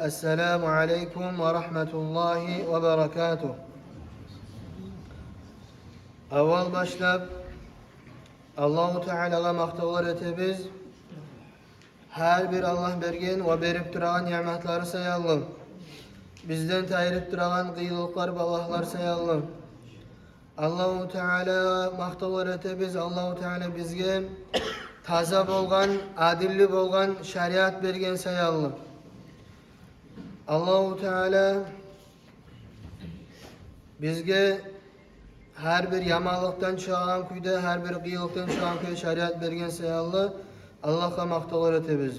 Esselamu Aleyküm ve Rahmetullahi ve Berekatuh. Avval başlap Allahu Teala'ga maqtovlar etebez. Her bir Allah bergen ve berip turgan nimetlari sayalım. Bizden tayirip turgan qiyinliklar, balahlar sayalım. Allahu Teala maqtovlar etebez. Allahu Teala bizge taza bolgan, adilli bolgan şeriat bergen sayalım. Allahu Teala bizge her bir yamalıktan çıkan kuyda, her bir qiyinliktan çıkan kuyda şeriat bergen sayalım. Allah'a maqtovlar etebez.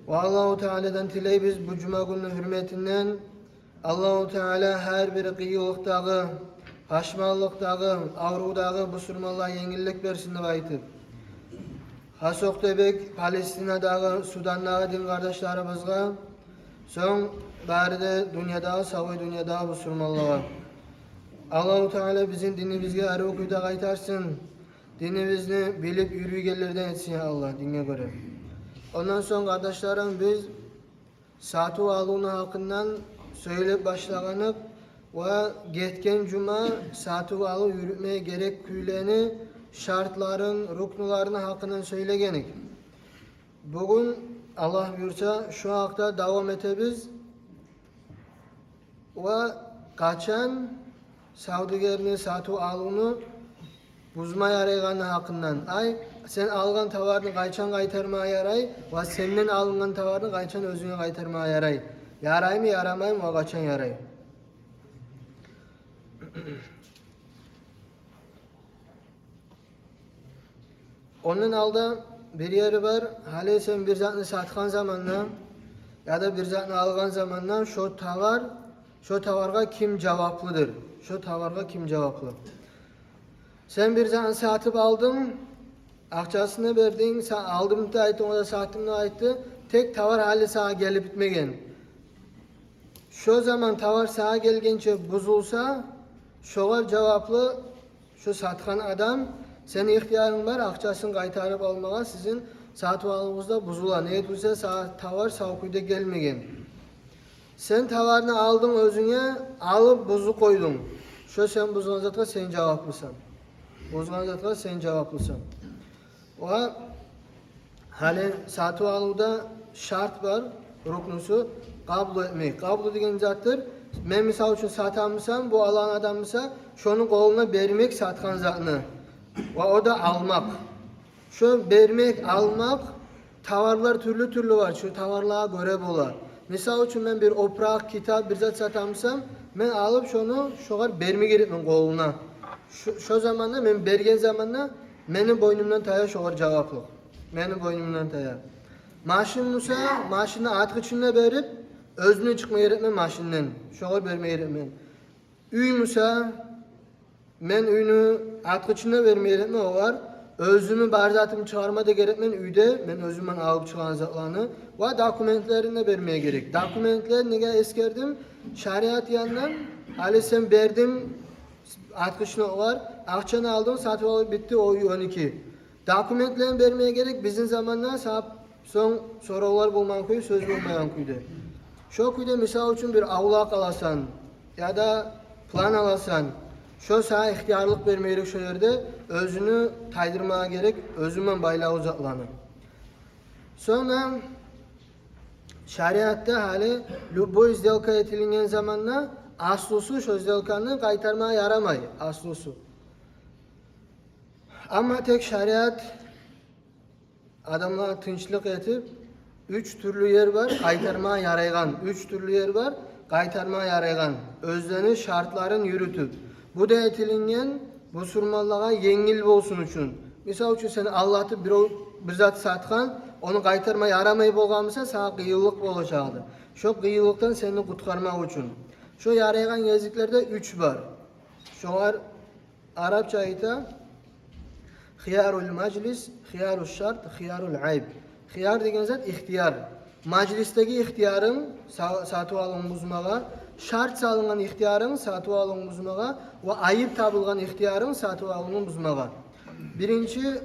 Ve Allahu Teala'dan tileybiz bu cuma günü hürmetinden Allahu Teala her bir qiyinlikdağı, haşmallıkdağı, avrudağı bu surmallığa yengillik versin deb aytıp. Hasoqtebek, Palestinadağı, Sudandağı din kardeşlerimizge, son bari dünyada, savoy dünyada bu surmallığa. Allahu Teala bizim dinimizge arı okuyda qaytarsın. Dinimizni bilip yürüygenlerden etsin ya Allah dinine göre. Ondan sonra kardeşlerim biz satu alunu hakkından söyleyip başlaganık ve getken cuma satu alı yürütmeye gerek küyleni şartların, ruknularını hakkından söylegenik. Bugün Allah buyursa şu hakta devam etebiz ve kaçan savdigerini satu alunu buzmaya yarayganı hakkından. Ay sen algan tavarını qayçan qaytarmaya yaray ve senden alıngan tavarını qayçan özüne qaytarmaya yaray. Yaray mı yaramay mı o qaçan yaray. Onun alda bir yeri var. Hali sen bir zatını satkan zamanla ya da bir zatını algan zamanla şu tavarga kim cevaplıdır? Şu tavarga kim cevaplı? Sen bir zatını satıp aldın, akçasını verdin, aldım da ayttın, o da sattım da ayttı. Tek tavar hali sağa gelip bitmegen. Şu zaman tavar sağa gelgençe bozulsa, şoğar cevaplı şu satkan adam, senin ihtiyarın var, akçasını qaytarıp almağa sizin satıp alığınızda bozulan. Ne etmişse tavar sağ kuyda gelmegen. Sen tavarını aldın özüne, alıp bozu koydun. Şu sen bozulgan zatka sen cevaplısın. Bozgan zatka sen cevaplısın. O hali satı alıda şart var, ruknusu kabul etmek. Kabul degen zattır. Men misal üçün satamısam, bu alan adamısa şunun koluna vermek satkan zatını. Ve o da almak. Şu vermek, almak tavarlar türlü var. Şu tavarlığa göre bola. Misal üçün ben bir oprak, kitap, bir zat satamısam, men alıp şunu şoğar vermek gerekmen koluna. Şu zamanda men bergen zamanda menin boynumdan taya şoğar cevaplık. Menin boynumdan taya. Maşin olsa maşini atqıçına berip özünü çıkma gerekmen maşinden. Şoğar verme gerekmen. Üy musa men üyünü atqıçına verme gerekmen o var. Özümü barzatımı çıkarma da gerekmen üyde men özümden alıp çıkan zatlarını ve dokumentlerini vermeye gerek. Dokumentler nege eskerdim? Şariat yandan hali sen berdim atqıçına var. Akçanı aldın, satıp alıp bitti o 12. Dokumentlerini vermeye gerek bizim zamandan son sorular bulman kuyu, söz bulmayan kuydu. Şu kuyda misal için bir avlak alasan ya da plan alasan, şu sana ihtiyarlık vermeye gerek şu yerde özünü taydırmaya gerek, özüмен baylağı uzaklanır. Sonra şariatta hali bu izdelka etilingen zamanla aslusu şu izdelkanı qaytarmaya yaramay aslusu. Ama tek şariat adamlara tinçlik etip 3 türlü yer var qaytarmaya yaraygan. 3 türlü yer var qaytarmaya yaraygan. Özlerini şartların yürütüp. Bu da etilingen bu surmallığa yengil olsun üçün. Misal üçün seni Allah'tı bir zat satkan, onu qaytarmaya yaramay bolganmısa sana qiyinlik olacaktı. Şu qiyinlikten seni qutkarmak üçün. Şu yaraygan yeziklerde 3 var. Şoğar Arapça ayta Xiyarul majlis, xiyarul şart, xiyarul ayb. Xiyar degen zat ihtiyar. Majlisteki ihtiyarın satıp alın buzmağa, şart salıngan ihtiyarın satıp alın buzmağa ve ayıp tabılgan ihtiyarın satıp alın buzmağa. Birinci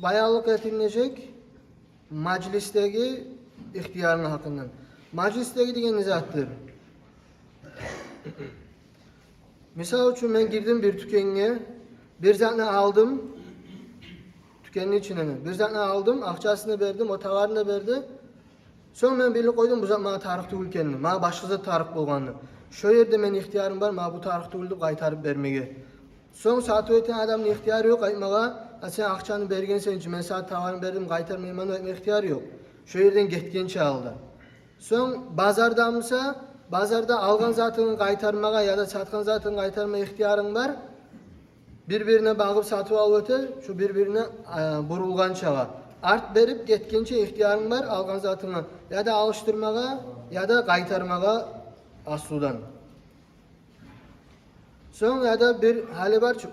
bayalık etilecek majlisteki ihtiyarın hakkından. Majlisdagi degan zatdir. Misal uchun men girdim bir dükkanga, bir zatni aldım. Dükkanın içine bir zatni aldım, akçasını verdim, o tovarni berdi. So'ng men belli qo'ydim, bu zat menga tariq tugul ekanini, menga boshqa zat tariq bo'lganini. Shu yerda men ixtiyorim bor, menga bu tariq tugul deb qaytarib bermege. So'ng sotib o'tgan odamning ixtiyori yo'q, aytmaga, "Sen akchani bergansan-chi, men sana tovarni berdim, qaytarmayman" deb ixtiyori yo'q. Shu yerdan ketgancha aldi. So'ng bozordamsa, bozorda algan zatini qaytarmaga ya da sotgan zatini qaytarma ixtiyoring bor. Bir-birine bağıb satıb alıb ötür, şu bir-birine burulgan çağa. Art berip ketkince ihtiyarın var algan zatını ya da alıştırmağa ya da qaytarmağa asludan. Son ya da bir hali var ki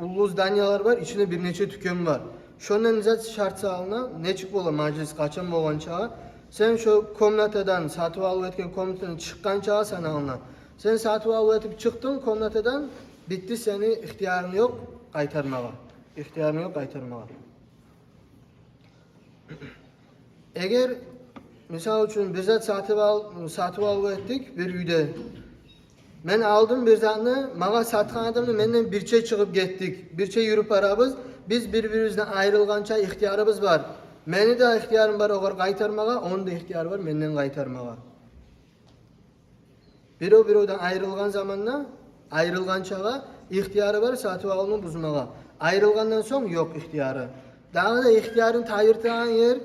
ullu zdanyalar var, içinde bir neçe tükön var. Şondan nizat şart sağlığına ne çık bola majlis kaçan boğan çağa. Sen şu komnatadan satıb alıb etken komnatadan çıkkan çağa sana alınan. Sen satıb alıb etip çıktın komnatadan bitti seni ihtiyarın yok qaytarmağa. İhtiyarın yok qaytarmağa. Eğer misal üçün bir zat satıb alıb ettik bir uyda. Men aldım bir zatni, mağa satgan adamni menden birçe çıkıp getdik. Birçe yürüp barabız. Biz birbirimizden ayrılgança ihtiyarımız var. Meni de ihtiyarım var oğar qaytarmağa, onun da ihtiyarı var menden qaytarmağa. Birodan ayrılgan zamanla ayrılgan çağa ihtiyarı var satıb alını buzmağa. Ayrılgandan soň yok ihtiyarı. Daha da ihtiyarın tayırtılan yer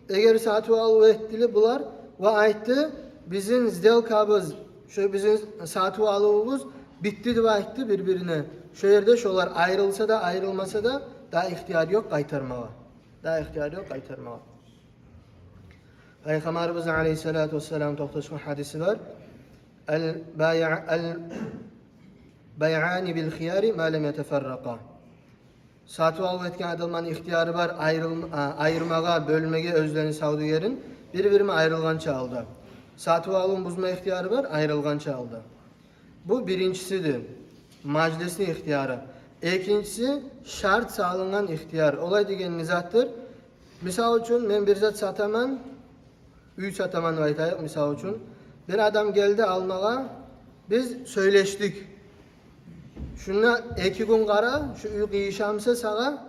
eğer satıb alıb etdili bular ve aytdı bizim сделкабыз, şu bizim satıb alыбыз bitti dep aytdı birbirine. Şu yerde şolar ayrılsa da ayrılmasa da daha ihtiyar yok qaytarmağa. Daha ihtiyar yok qaytarmağa. Peygamberimiz Aleyhissalatu vesselam to'xtashgan hadisi var. Bay'ani bil xiyari ma lam yatafarraqa. Satıb alıb etken adamın ihtiyarı var ayırmağa, bölmege özlerini savdugerin bir-birine ayrılgan çağıldı. Satıb alım buzma ihtiyarı var ayrılgan çağıldı. Bu birincisidir. Majlisin ihtiyarı. İkincisi şart sağlanan ihtiyar. Olay degen nizattır. Misal üçün men bir zat sataman, uy sataman aytayıq misal üçün. Bir adam geldi almağa, biz söyleştik. Şuna 2 gün qara, şu uy qiyişamsa sağa,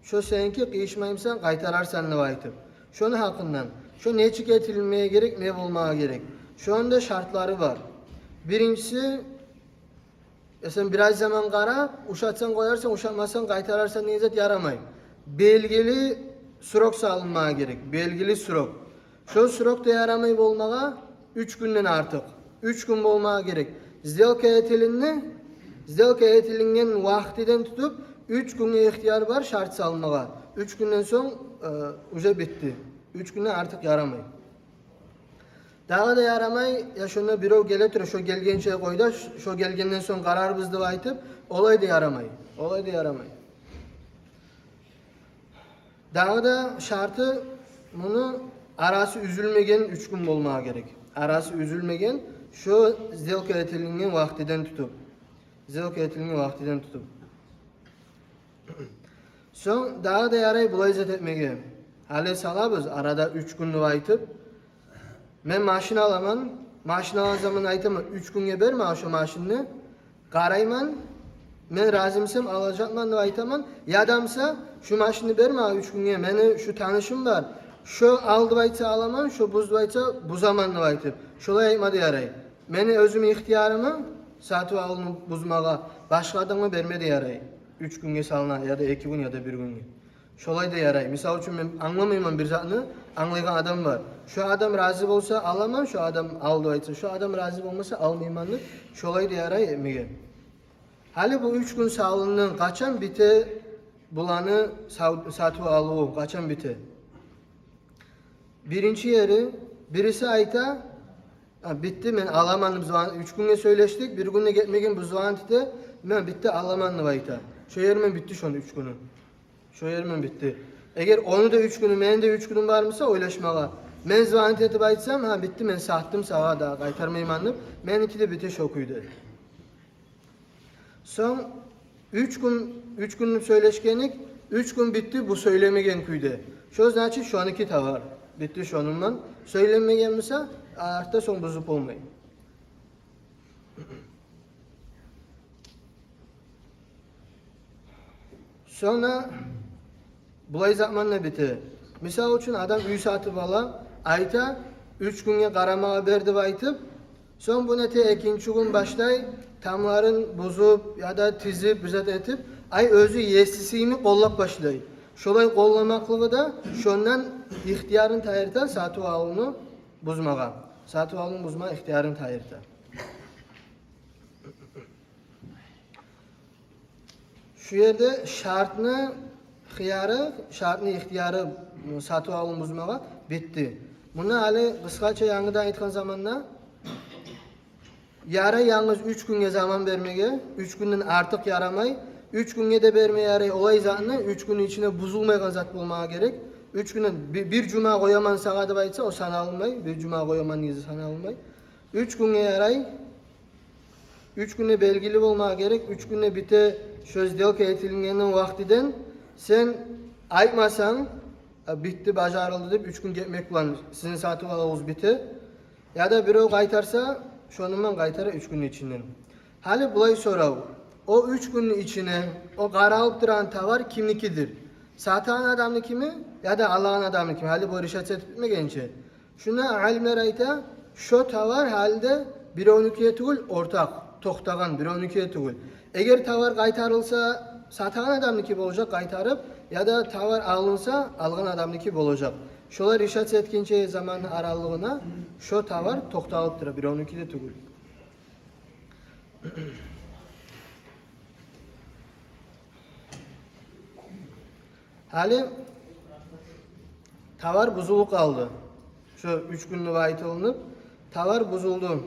şu senki qiyişmayımsan qaytararsan dep aytıp. Şonu hakkından. Şu neçik etilmeye gerek, ne olmağa gerek. Şu anda şartları var. Birincisi, sen biraz zaman qara, uşatsan koyarsan, uşatmasan qaytararsan neyzat yaramay. Belgili surok salınmağa gerek. Belgili surok. Şu surok da yaramay olmağa 3 günden artık. 3 gün olmağa gerek. Сделка etilingen vaktiden tutup 3 günlük ihtiyar var şart salınmağa. 3 günden son uca bitti. 3 günden artık yaramay. Daha da yaramay ya şuna birov geletir, şu gelgençe koyda, şu gelgenden son kararımız dep aytıp, olay da yaramay. Olay da yaramay. Daha da şartı bunu arası üzülmegen 3 gün olmağa gerek. Arası üzülmegen şu сделка etilingen vaktiden tutup. Сделка etilingen vaktiden tutup. Son daha da yaray bulay zat etmege. Hali salabız arada 3 günlük aytıp. Men maşina alaman, maşina alan zaman aytaman 3 günge berme şu maşinni. Qarayman, men razımsam alacakman dep aytaman. Yadamsa şu maşinni berme 3 günge, meni şu tanışım var. Şu aldı aytsa alaman, şu buzdu aytsa buzaman dep aytıp. Şolay aytmady yaray. Meni özüm ihtiyarımı satıb alını buzmağa başka adamga bermedi yaray. 3 günge salına ya da 2 gün ya da 1 günge. Şolay da yaray. Misal üçün men anlamayman bir zatni, anlaygan adam var. Şu adam razı olsa alamam, şu adam aldı aytsa, şu adam razı olmasa almayman dep. Şolay da yaray emege. Hali bu 3 gün salının kaçan bite bulanı satıb alığı, kaçan bite. Birinci yeri birisi ayta bitti men alamanım 3 günge söyleştik, 1 günge getmegen bu zuvantide men bitti alamanım ayta. Şu yermen bitti şonu 3 günü. Şu yermen bitti. Eğer onu da 3 günü, menin de 3 günüm varmasa oylaşmağa. Men zvanit etip aytsam, ha bitti men sattım sağa da qaytarmayman dep, meniki de bitti şokuydu. Son 3 günlük söyleşkenlik, 3 gün bitti bu söylemegen kuydu. Şu znači şu anki tavar. Bitti şonundan. Söylenmegen misa artta son buzup olmayın. Sonra bulay zamanla biti. Misal üçün adam uy satıp ala, ayta 3 günge qaramağa berdi aytıp, son bu nete ikinci gün başlay, tamların bozup ya da tizip, bizat etip, ay özü yesisini kollap başlay. Şolay kollamaklığı da şondan ihtiyarın tayırta satı alını buzmağa. Satı alını buzmağa ihtiyarın tayırta. Şu yerde şartını ihtiyarı satı alın buzmağa bitti. Bunu hali kıskaça yanıdan aytkan zamanla yara yalnız 3 günge zaman vermege, 3 günden artık yaramay, 3 günge de vermeye yaray olay zatını 3 günün içine buzulmayan zat bulmağa gerek. 3 günden bir cuma koyaman sağa da baytsa o sana alınmay, bir cuma koyaman izi sana alınmay. 3 günge yaray, 3 güne belgili olmağa gerek, 3 güne bite sözdelke etilgenin vaktiden sen aytmasan bitti bacarıldı deyip 3 gün gitmek bulan sizin saati oğuz biti. Ya da biri o kaytarsa şonundan kaytara 3 gün içinden. Hali bulay sorav. O 3 günün içine o qaralıp duran tavar kimlikidir? Satan adamlı kimi ya da Allah'ın adamlı kimi? Hali bu rişat etmegence. Şuna alimler ayta şu tavar halde 1-12'ye tugul ortak. Toxtagan 1-12'ye tugul. Eğer tavar kaytarılsa satan adamniki olacak kaytarıp ya da tavar alınsa algan adamniki olacak. Şolar rişat etkince zaman aralığına şu tavar toxtalıptır 1-12'de tugul. Hali tavar buzulup kaldı. Şu 3 günlük vayt alınıp tavar buzuldu.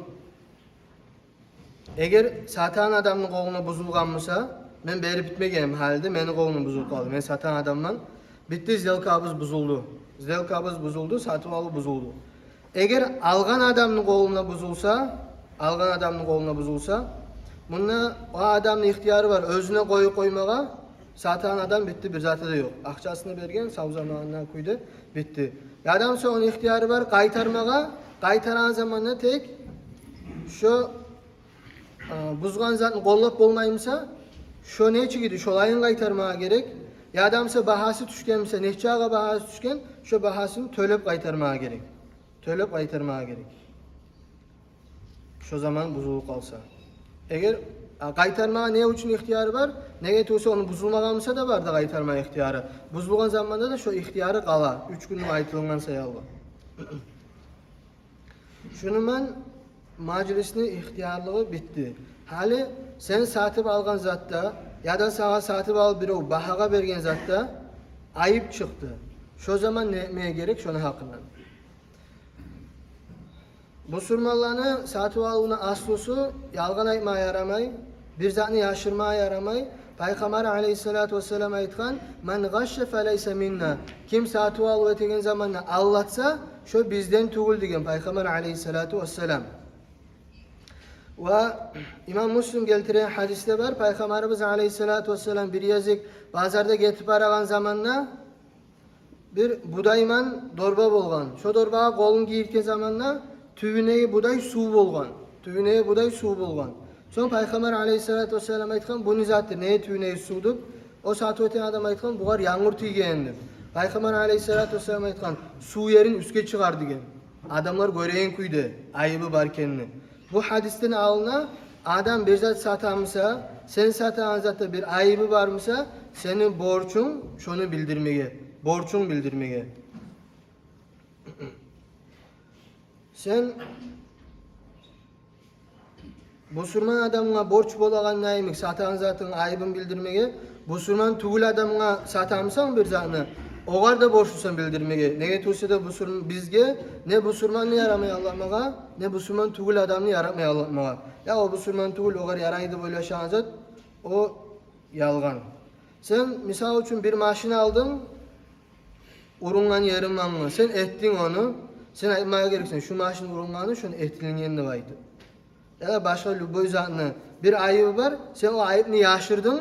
Eğer satan adamın koluna buzulganmasa, men beri bitmegem halde menin kolum buzulup kaldı. Men satan adamdan bitti zelkabız buzuldu. Zelkabız buzuldu, satıp alı buzuldu. Eğer algan adamın koluna buzulsa, bunda o adamın ihtiyarı var. Özüne koymağa, satan adam bitti bir zatı da yok. Akçasını bergen, sav zamanına koydu, bitti. Adamsa onun ihtiyarı var, kaytarmağa, kaytaran zamanla tek şu buzgan zatını kollap olmayımsa şu ne çıkıdı? Şolayın kaytarmağa gerek. Ya adamsa bahası düşkense, nehçağa bahası düşken, şu bahasını tölep kaytarmağa gerek. Tölep kaytarmağa gerek. Şu zaman buzulup kalsa. Eğer kaytarmağa ne için ihtiyarı var? Ne getirse onu buzulmagansa da var da kaytarma ihtiyarı. Buzulgan zamanda da şu ihtiyarı kala. 3 günün aytılgan sayalım. Şunun ben majlisinin ihtiyarlığı bitti. Hali sen satıp algan zatta ya da sana satıp al biri o bahaga bergen zatta ayıp çıktı. Şu zaman ne etmeye gerek? Şuna hakkında. Bu surmallarını satıp alığına aslusu yalgan aytmaya yaramay, bir zatını yaşırmaya yaramay. Peygamber aleyhissalatu vesselam aytkan, "Men gashshe feleyse minna." Kim satıp alıp etegen zamanla allatsa, şu bizden tugul degen Peygamber aleyhissalatu vesselam. Ve İmam Müslim geltiren hadiste var. Peygamberimiz aleyhissalatu vesselam bir yazık pazarda getip aragan zamanla bir budayman dorba bolgan. Şu dorbaga kolun giyirken zamanla tüvüneyi buday su bolgan. Tüvüneyi buday su bolgan. Son Peygamber aleyhissalatu vesselam aytkan bu nizattır. Neye tüvüneyi sudup? O saat öten adam aytkan bugar yağmur tüygendir. Peygamber aleyhissalatu vesselam aytkan su yerin üstke çıkar degen. Adamlar göreyin kuydu. Ayıbı barkenini. Bu hadisten alına adam bir zat satamsa, sen satan zatta bir ayıbı varmısa senin borcun şunu bildirmeye. Borcun bildirmeye. Sen Busurman adamına borç bolagan neymek satan zatın ayıbın bildirmeye. Busurman tugul adamına satamsan bir zatını oğar da borçlusan bildirmeye. Nege tursa da busurman bizge ne busurmanı yaramaya Allah'mağa ne busurman tugul adamını yaratmaya Allah'mağa. Ya o busurman tugul oğar yaraydı böyle şanzat o yalgan. Sen misal için bir maşını aldın urungan yarımlanma. Sen ettin onu. Sen aytmaya gereksin. Şu maşını urunganı şunu etlinin yerine vaydı. Ya da başka lüboy zatını bir ayıbı var. Sen o ayıbını yaşırdın.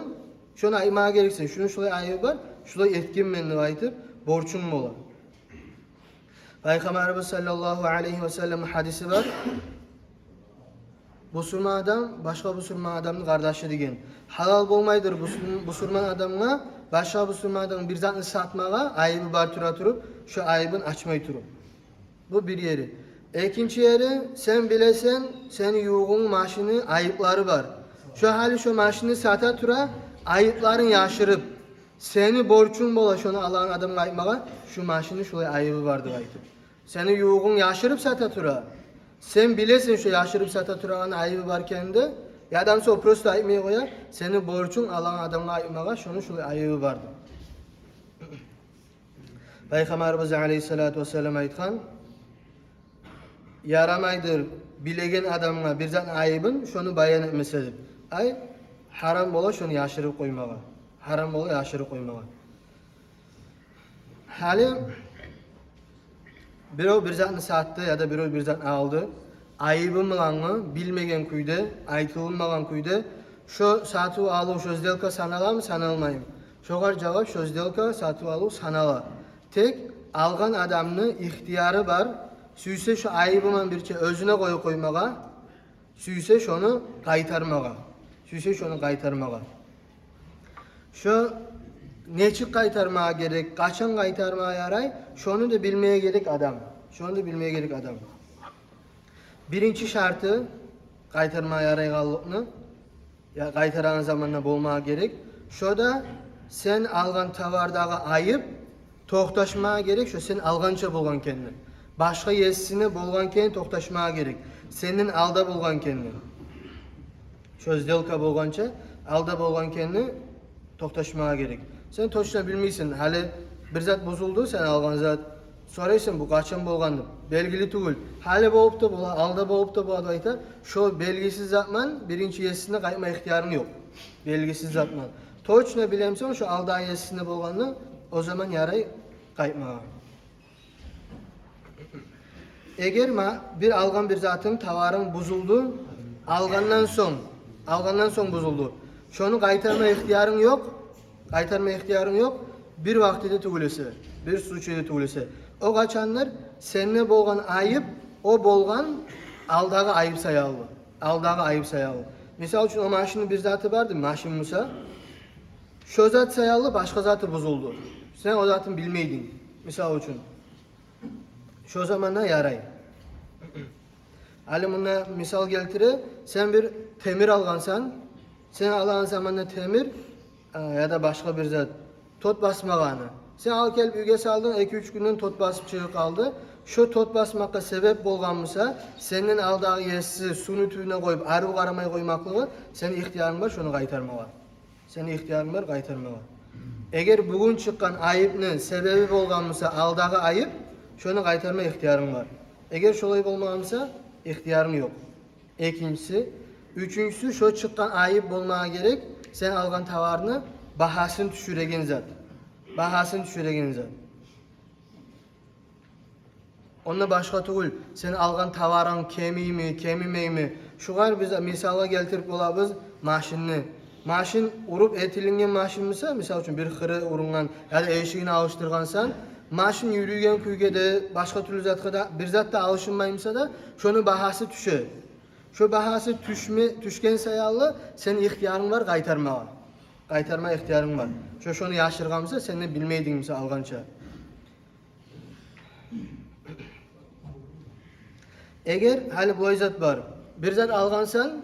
Şunu aytmaya gereksin. Şunun şulay ayıbı var. Şulay etkin menni vaydı. Borçun mu ola? Peygamberimiz sallallahu aleyhi ve sellem hadisi var. Busurman adam başka busurman adamın kardeşi degen. Halal bolmaydır busurman adamga başka busurman adamın bir zatını satmaga ayıbı bar tura turup şu ayıbın açmay turup. Bu bir yeri. İkinci yeri sen bilesen seni yuğun maşını ayıpları var. Şu hali şu maşını sata tura ayıpların yaşırıp seni borçun bola şunu alan adamın ayıpmaga şu maşını şulay ayıbı vardı ayıp. Seni yuğun yaşırıp sata tura. Sen bilesin şu yaşırıp sata turağın ayıbı varken de ya adam so prosto ayıpmaya koyar. Seni borçun alan adamın ayıpmaga şunu şulay ayıbı vardı. Peygamberimiz aleyhissalatu vesselam aytkan yaramaydır bilegen adamga bir zat ayıbın şunu bayan etmesedir. Ay haram bola şunu yaşırıp koymaga. Haram bola yaşırıp koymaga. Hali birov bir zatını sattı ya da birov bir zatını aldı. Ayıbı mılanı bilmegen kuyde, aytılmagan kuyde şu satı alı şu сделка sanala mı sanalmayım. Şoğar cevap şu сделка satı alı sanala. Tek algan adamını ihtiyarı var. Süyse şu ayıbıman birçe özüne koymaga, süyse şunu kaytarmaga. Süyse şunu kaytarmaga. Şu neçik kaytarmaya gerek, kaçan kaytarmaya yaray, şunu da bilmeye gerek adam. Şunu da bilmeye gerek adam. Birinci şartı kaytarmaya yarayganlıkны, ya kaytaran zamanla bolmaya gerek. Şu da sen algan tavardağı ayıp toxtaşmaya gerek, şu sen algança bolgan kendin. Başka yesine bolgan kendin toxtaşmaya gerek. Senin alda bolgan kendin. Şu сделка bolgança alda bolgan kendin toxtaşmaya gerek. Sen toşuna bilmeysin. Hali bir zat bozuldu, sen algan zat. Soraysın bu kaçan bolgandı. Belgili tugul. Hali bolup da bola, alda bolup da bola aytar. Şu belgisiz zatman birinci yesine kayma ihtiyarın yok. Belgisiz zatman. Toşuna bilemsen şu alda yesine bolgandı, o zaman yaray kayma. Eğer bir algan bir zatın tavarın bozuldu, algandan son bozuldu. Şunu kaytarma ihtiyarın yok. Kaytarma ihtiyarın yok. Bir vaktide tugulese, bir suçuyla tugulese. O kaçanlar seninle bolgan ayıp, o bolgan aldağı ayıp sayalı. Aldağı ayıp sayalı. Misal için o maşının bir zatı vardı, maşın Musa. Şu zat sayalı, başka zatı bozuldu. Sen o zatın bilmeydin. Misal için. Şu zamanla yaray. Ali buna misal geltire, sen bir temir algansan, sen alan zamanla temir ya da başka bir zat tot basmağanı. Sen al kelp üge saldın, 2-3 günden tot basıp çıkıp kaldı. Şu tot basmakka sebep bolganmısa, senin aldağı yesi sunu tüyüne koyup arı karamay koymaklığı, senin ihtiyarın var, şunu kaytarmağa. Senin ihtiyarın var, kaytarmağa. Eğer bugün çıkan ayıpnın sebebi bolganmısa, aldağı ayıp, şunu kaytarma ihtiyarın var. Eğer şolay bolmaganmısa, ihtiyarın yok. İkincisi, üçüncüsü şu çıkan ayıp bolmaya gerek, sen algan tavarını bahasını düşüregen zat. Bahasını düşüregen zat. Onunla başka tugul, sen algan tavarın kemiği mi, kemimey mi? Şugar biz misala geltirip olabız maşinni. Maşin urup etilingen maşin misa, misal için bir hırı urungan ya da eşiğini alıştırgansan, maşin yürüyen kuyge de başka türlü zatka da bir zat da alışınmayımsa da şunun bahası düşer. Şu bahası düşken sayalı senin ihtiyarın var kaytarmaya. Kaytarma ihtiyarın var. Şunu yaşırganmısa seni bilmeydin misa algança. Eğer hali bu zat var. Bir zat algansan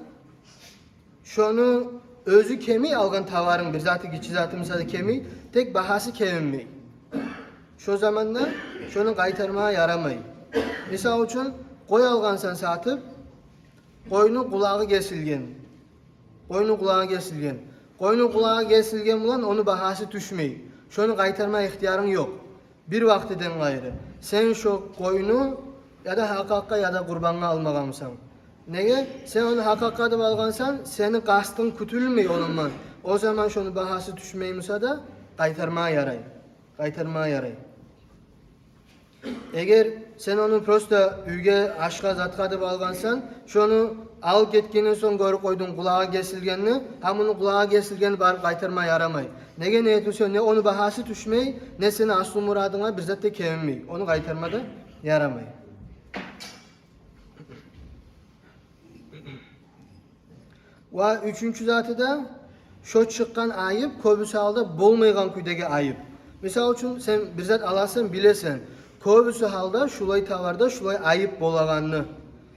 şunu özü kemi algan tavarın bir zatı geçi zatı misal kemi tek bahası keminmey. Şu zamanda şunu kaytarmaya yaramay. Misal için koy algansan satıp koyunun kulağı kesilgen. Koyunun kulağı kesilgen. Koyunun kulağı kesilgen bulan onu bahası düşmey. Şunu kaytarma ihtiyarın yok. Bir vaktiden gayrı. Sen şu koyunu ya da hakakka ya da kurbanına almagansan. Nege? Sen onu hakakka da algansan senin kastın kütülmey onunla. O zaman şunu bahası düşmeymse da kaytarmaya yaray. Kaytarmaya yaray. Eğer sen onu prosta üge aşka zatka da algansan, şunu al ketkenin son görüp koydun kulağa kesilgenini, ham onu kulağa kesilgeni barıp kaytarmaya yaramay. Nege ne etmişsen ne onu bahası düşmey, ne seni aslı muradına bir zatta kevinmey. Onu kaytarmada yaramay. Va üçüncü zatı da şu çıqqan ayıp köbüsü halda bolmaygan küydegi ayıp. Misal üçün sen bir zat alasın bilesen, köbüsü halda şulay tavarda şulay ayıp bolaganını.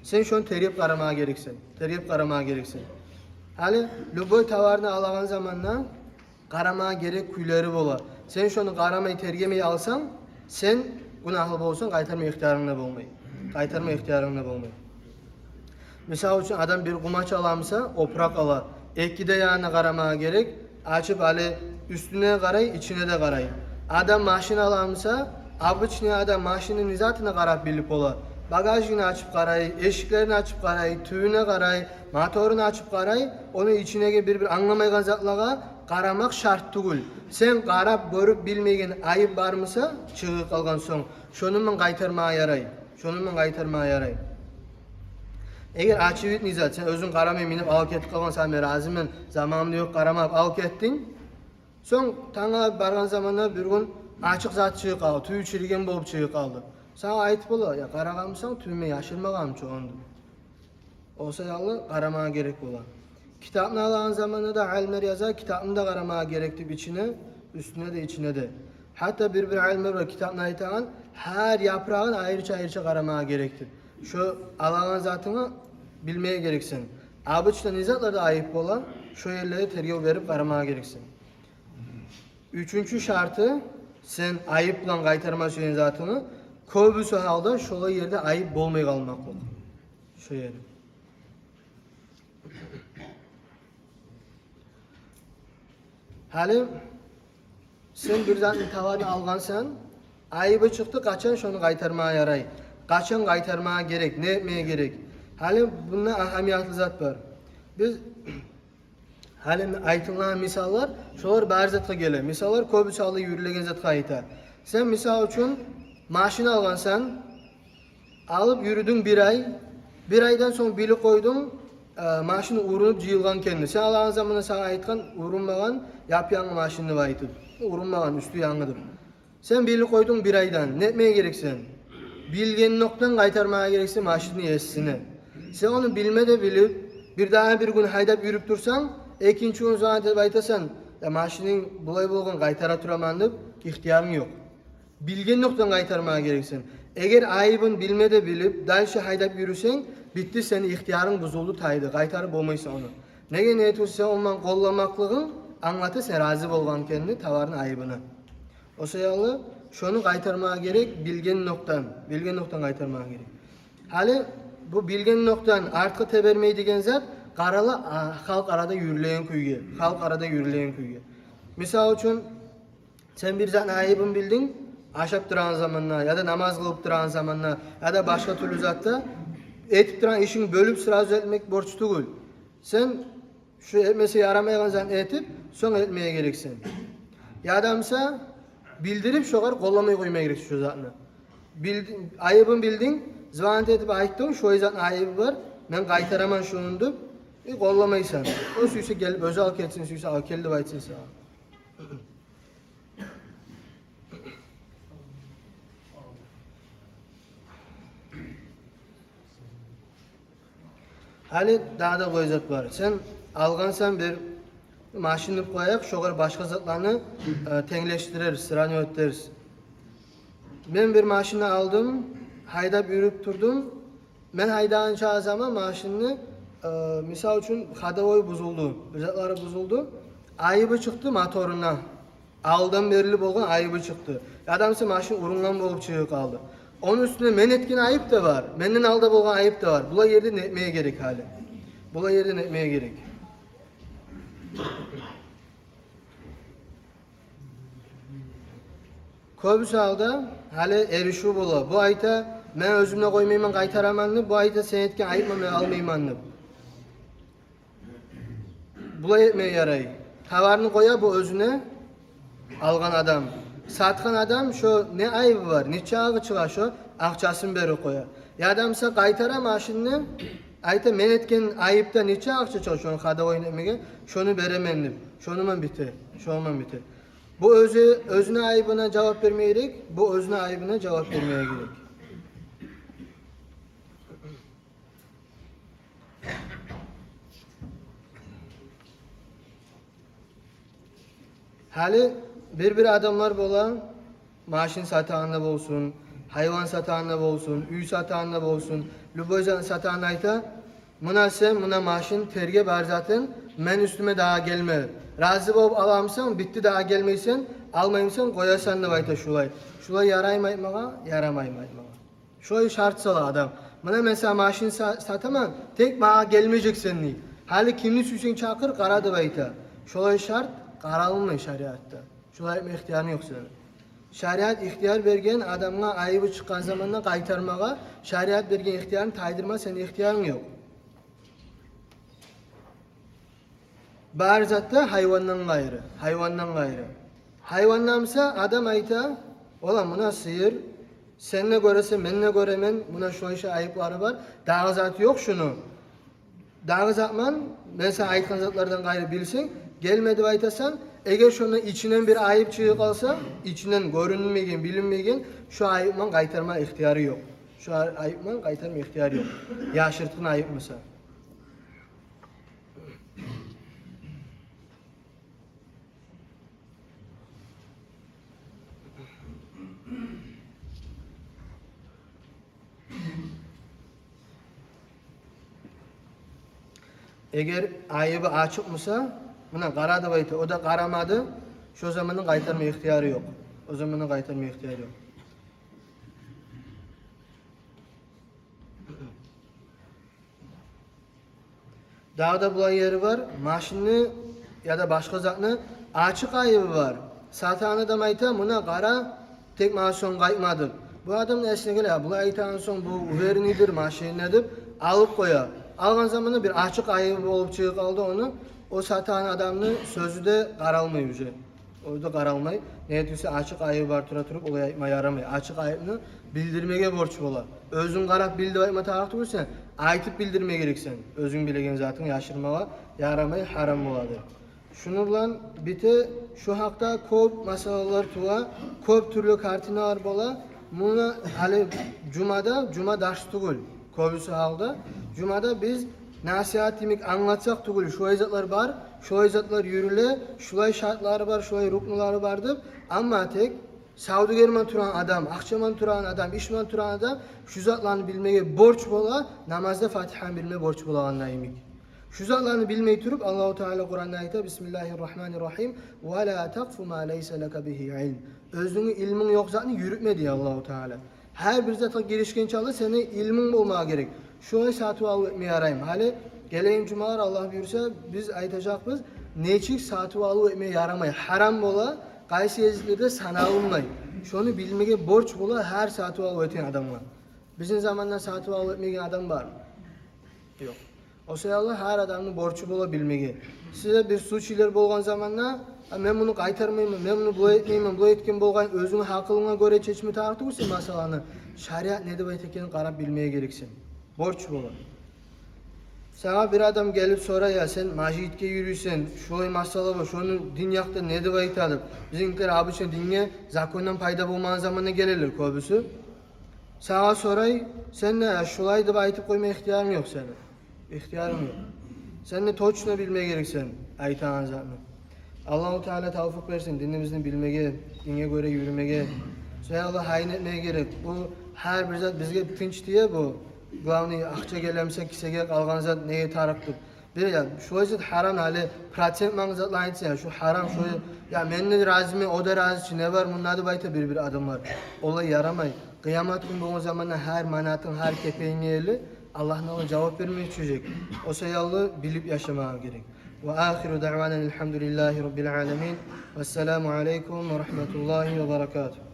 Sen şonu teriyip qaramağa gereksin. Teriyip qaramağa gereksin. Hali любой tavarını alagan zamanla qaramağa gerek küyleri bola. Sen şonu qaramay tergemey alsan, sen günahlı bolsan qaytarma ixtiyarında bolmay. Qaytarma ixtiyarında bolmay. Misal üçün adam bir kumaç alamsa oprak alar. Ekide yanına qaramağa gerek. Açıp ali üstüne qaray, içine de qaray. Adam maşin alamsa, обычный adam maşinin zatına qarap bilip olar. Bagajını açıp qaray, eşiklerini açıp qaray, tüyüne qaray, motorunu açıp qaray. Onu içine bir anlamaygan zatlaga qaramak şart tugul. Sen qarap görüp bilmegen ayıp barmısa çığı kalgan soň. Şonu men qaytarmağa yaray. Şonu men qaytarmağa yaray. Eğer açıvit nizat sen özün qaramay minip alıp ketip kalgan sen razımın zamanında yok qaramap alıp kettin. Soň taňa bargan zamanda bir gün açık zat çığı kaldı, tüy çirigen bolup çığı kaldı. Sana ayıp bola, ya qaragamsan tüyme yaşırmagam çoğundu. Olsa yalı qaramağa gerek bola. Kitapını alan zamanda da alimler yazar, kitabını da qaramağa gerekti içine, üstüne de içine de. Hatta bir alimler var kitabını aytagan, her yaprağın ayrıca qaramağa gerektir. Şu alan zatını bilmeye gereksin. Abıçta nizatlarda ayıp bola, şu yerlere tergiv verip qaramağa gereksin. Üçüncü şartı, sen ayıpla qaytarma söyleyen zatını, köbüsü halda şola yerde ayıp bolmay kalmak bol. Şu yerde. Hali sen bir zatın tavarını algansan, ayıbı çıktı, kaçan şonu qaytarmağa yaray. Kaçan qaytarmağa gerek, ne etmeye gerek. Hali bunda ahamiyatlı zat var. Biz hali aytılan misallar, şolar bär zatga gelir. Misallar köbüsü halda yürülegen zatga ayta. Sen misal üçün maşina algansan, alıp yürüdün bir ay, bir aydan sonra bili koydun, maşını urunup jıyılgan kendi. Sen alan zamanda sana aytkan, urunmagan, yapyanlı maşinini baytıp. Urunmagan, üstü yanıdır. Sen bili koydun bir aydan, ne etmeye gereksen? Bilgen noktan qaytarmağa gerekse maşini esisine. Sen onu bilmede bilip, bir daha bir gün haydap yürüp dursan, ikinci gün sonra edip aytasan, ya maşinin bulay bolgan qaytara turaman dep, ihtiyarın yok. Bilgen noktan qaytarmağa gereksin. Eğer ayıbın bilmede bilip, dalşı haydap yürüsen, bitti senin ihtiyarın buzuldu taydı, qaytarıp olmaysa onu. Nege ne etürse ondan kollamaklığın, anlatı sen razı bolgan kendi tavarın ayıbını. O sayalı, şonu qaytarmağa gerek, bilgen noktan qaytarmağa gerek. Hali bu bilgen noktan artkı tebermeyi degen zat, qaralı halk arada yürüleyen kuyge. Misal üçün, sen bir zatın ayıbın bildin, aşap duran zamanla ya da namaz kılıp duran zamanla ya da başka türlü zatta etip duran işin bölüp sıra etmek borç tugul. Sen şu etmesi yaramayan zaten etip son etmeye gereksin. Ya adamsa bildirip şoğar kollamaya koymaya gereksin şu zatını. Ayıbın bildin, zvanet etip ayıttın, şu zatın ayıbı var, ben qaytaraman şunundu, kollamaysan. O suysa gelip özü al ketsin, suysa al keldi baytsın sana. Hali daha da koyacak var. Sen algansan bir maşini koyarak şoğar başka zatlarını tengleştiririz, sıranı ötteriz. Ben bir maşini aldım, haydap yürüp durdum. Ben haydağın çağı zaman maşini misal üçün hadavoy buzuldu, zatları buzuldu. Ayıbı çıktı motoruna. Aldan berilip olgan ayıbı çıktı. Adamsa maşin urungan bolup çığı kaldı. Onun üstüne men etken ayıp da var. Menden alda bolgan ayıp da var. Bula yerden etmeye gerek hali. Bula yerden etmeye gerek. Köbüsü halda hali erişu bola. Bu ayta men özümle koymayman qaytaramanlı. Bu ayta sen etken ayıpma men almaymanlı. Bula etmeye yaray. Tavarını koya bu özüne algan adam. Satkan adam şu ne ayıbı var, neçe ağı çığa şu akçasını beri koya. Ya adamsa qaytara maşinini, ayta men etken ayıpta neçe akça çığa şunu kada oynamaya, şunu beremendim, şonuman biter. Bu özüne ayıbına cevap vermeye gerek, bu özüne ayıbına cevap vermeye gerek. Hali bir adamlar bola, maşin satağında bolsun, hayvan satağında bolsun, üy satağında bolsun, lüboycan satağında ayta, buna sen, buna maşin terge barzatın, men üstüme daha gelme. Razı bolup alamsan, bitti daha gelmeysen, almayımsan, koyasan da bayta şulay. Şulay yaraymaymağa, yaramaymaymağa. Şulay şart sala adam. Buna mesela maşin sataman, tek mağa gelmeyecek seninle. Hali kimli süsün çakır, karadı bayta. Şulay şart, qaralınmay şariatta. Şulay etme ihtiyarın yok senin. Şariat ihtiyar bergen adamga ayıbı çıkan zamanda qaytarmağa, şariat bergen ihtiyarını taydırma, senin ihtiyarın yok. Barzatta hayvandan gayrı, hayvandan gayrı. Hayvannamsa adam ayta, ola buna sıyır, seninle görese, menine göremen, buna şu işe ayıpları var. Dağı zatı yok şunu. Dağı zatman, ben sana aytkan zatlardan gayrı bilsin, gelmedi aytasan, eğer şunun içinden bir ayıp çığı kalsa, içinden görünmegen, bilinmegen, şu ayıpman qaytarma ihtiyarı yok. Şu ayıpman qaytarma ihtiyarı yok. Yaşırtın ayıp mısa? Eğer ayıbı açık mısa, buna qaradı bayta, o da qaramadı, şu zamanın qaytarma ihtiyarı yok. O zamanın qaytarma ihtiyarı yok. Dağda bulan yeri var, maşini ya da başka zatını açık ayıbı var. Satağını da mayta, buna qara, tek maşon qaytmadı. Bu adamın esine gele, bu aytan son bu verinidir, maşin nedir, alıp koya. Algan zamanı bir açık ayıbı olup çığı kaldı onu, o satan adamın sözü de qaralmay üce. Orada qaralmay, neyetiyse açık ayıbı var turup olay aytma yaramay. Açık ayıbını bildirmege borç bola. Özün qarap bildi aytma tarafı olsan, aytıp bildirme gereksen. Özün bilegen zatın yaşırmağa yaramay, haram boladır. Şunu bilan biti şu hakta köp masalalar tuğa, köp türlü kartinalar bola. Buna hali cuma ders tugul. Köbüsü halda cumada biz nasihat demek anlatsak tugul. Şu izatlar var, şu izatlar yürüle, şulay şartları var, şulay ruknuları vardı. Ama tek savdugerman turan adam, akçaman turan adam, işman turan adam şu zatlarını bilmeye borç bola, namazda Fatiha'nı bilmeye borç bola anlayımik. Şu zatlarını bilmeyi turup Allahu Teala Kur'an'da ayta Bismillahirrahmanirrahim ve la taqfu ma leysa laka bihi ilm. Özünün ilmin yok zatını yürütme diye Allahu Teala. Her bir zata girişken çalı senin ilmin olmaya gerek. Şu an saati alıp etmeye yarayım. Hali geleyin cumalar Allah buyursa biz aytacakız. Neçik saati alıp etmeye yaramay. Haram bola, qaysi yeziklerde sanalınmay. Şunu bilmeye borç bola her saati alıp eten adamlar. Bizim zamandan saati alıp etmeyen adam var mı? Yok. O sayallı her adamın borcu bola bilmegi. Size bir suç iler bolgan zamanla men bunu qaytarmayman, men bunu bu etmeyman, bu etken bolgan özüň hakylyňa göre çeçimi tartı bolsa masalany şariat ne dep ayt ekenini qarap bilmeye gereksin. Borç bola. Sana bir adam gelip sonra ya sen majitke yürüysen, şoy masala var, şonu din ýakda ne dep aytadyp, bizimkiler abyça dinge zakondan payda bolmagan zamanna gelirler köbüsü. Sana soray, sen ne şolay dep aytyp koyma ihtiyarın yok senin. İhtiyarın yok. Sen de toçuna bilmeye gereksen aytan zatını. Allahu Teala tevfik versin dinimizni bilmege, dine göre yürümege. Söyle Allah hayn etmeye gerek. Bu her bir zat bizge tinç diye bu. Glavni akça gelemse kisege kalgan zat neye tarıktır. Bir ya şu zat haram hali pratik mangzatla aytsa ya şu haram şu ya menni razimi o da razı ne var bunlarda bayta bir adam var. Olay yaramay. Kıyamet günü bu zamanla her manatın her kepeğini yerli. Allah ne cevap vermeye çözecek. O sayallı bilip yaşamaya gerek. Ve ahiru da'vanen elhamdülillahi rabbil alemin. Vesselamu aleykum ve rahmetullahi ve berekatuhu.